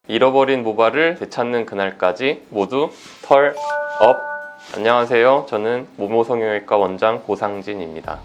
잃어버린 모발을 되찾는 그날까지 모두 털 업! 안녕하세요. 저는 모모성형외과 원장 고상진입니다.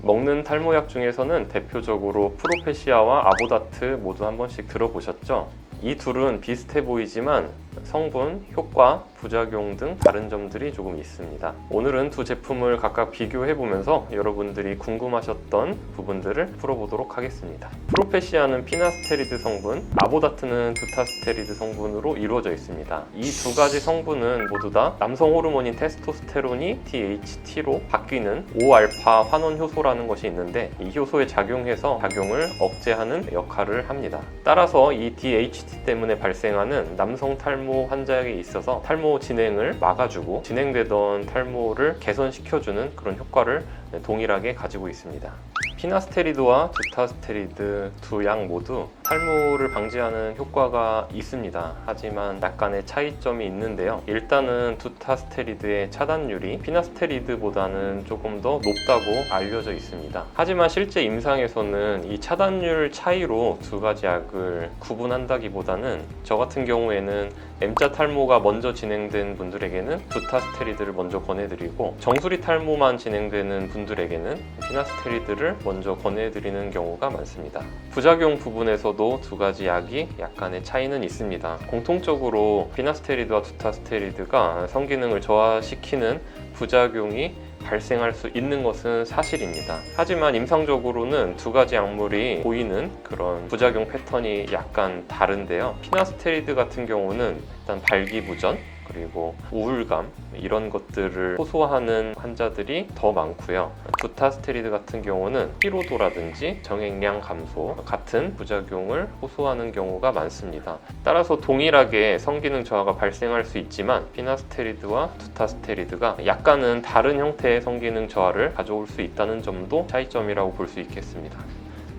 먹는 탈모약 중에서는 대표적으로 프로페시아와 아보다트 모두 한 번씩 들어보셨죠? 이 둘은 비슷해 보이지만 성분, 효과, 부작용 등 다른 점들이 조금 있습니다. 오늘은 두 제품을 각각 비교해 보면서 여러분들이 궁금하셨던 부분들을 풀어보도록 하겠습니다. 프로페시아는 피나스테리드 성분, 아보다트는 두타스테리드 성분으로 이루어져 있습니다. 이 두 가지 성분은 모두 다 남성 호르몬인 테스토스테론이 DHT로 바뀌는 5알파 환원 효소라는 것이 있는데, 이 효소에 작용해서 작용을 억제하는 역할을 합니다. 따라서 이 DHT 때문에 발생하는 남성 탈모 환자에게 있어서 탈모 진행을 막아주고 진행되던 탈모를 개선시켜주는 그런 효과를 동일하게 가지고 있습니다. 피나스테리드와 두타스테리드 두 약 모두 탈모를 방지하는 효과가 있습니다. 하지만 약간의 차이점이 있는데요. 일단은 두타스테리드의 차단율이 피나스테리드보다는 조금 더 높다고 알려져 있습니다. 하지만 실제 임상에서는 이 차단율 차이로 두 가지 약을 구분한다기보다는 저 같은 경우에는 M자 탈모가 먼저 진행된 분들에게는 두타스테리드를 먼저 권해드리고, 정수리 탈모만 진행되는 분들에게는 피나스테리드를 먼저 권해드리는 경우가 많습니다. 부작용 부분에서도 두 가지 약이 약간의 차이는 있습니다. 공통적으로 피나스테리드와 두타스테리드가 성기능을 저하시키는 부작용이 발생할 수 있는 것은 사실입니다. 하지만 임상적으로는 두 가지 약물이 보이는 그런 부작용 패턴이 약간 다른데요. 피나스테리드 같은 경우는 일단 발기부전, 그리고 우울감, 이런 것들을 호소하는 환자들이 더 많고요. 두타스테리드 같은 경우는 피로도라든지 정액량 감소 같은 부작용을 호소하는 경우가 많습니다. 따라서 동일하게 성기능 저하가 발생할 수 있지만 피나스테리드와 두타스테리드가 약간은 다른 형태의 성기능 저하를 가져올 수 있다는 점도 차이점이라고 볼 수 있겠습니다.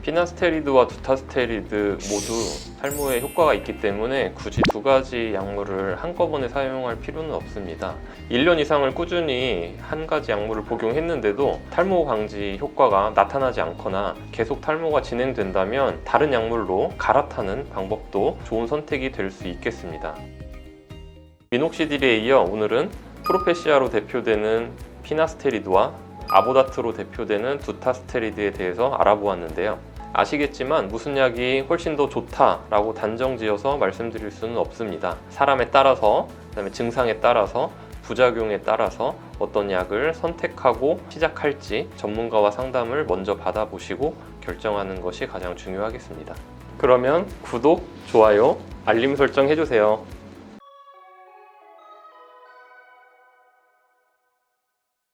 피나스테리드와 두타스테리드 모두 탈모에 효과가 있기 때문에 굳이 두 가지 약물을 한꺼번에 사용할 필요는 없습니다. 1년 이상을 꾸준히 한 가지 약물을 복용했는데도 탈모 방지 효과가 나타나지 않거나 계속 탈모가 진행된다면 다른 약물로 갈아타는 방법도 좋은 선택이 될 수 있겠습니다. 미녹시딜에 이어 오늘은 프로페시아로 대표되는 피나스테리드와 아보다트로 대표되는 두타스테리드에 대해서 알아보았는데요. 아시겠지만 무슨 약이 훨씬 더 좋다라고 단정지어서 말씀드릴 수는 없습니다. 사람에 따라서, 그다음에 증상에 따라서, 부작용에 따라서 어떤 약을 선택하고 시작할지 전문가와 상담을 먼저 받아보시고 결정하는 것이 가장 중요하겠습니다. 그러면 구독, 좋아요, 알림 설정 해주세요.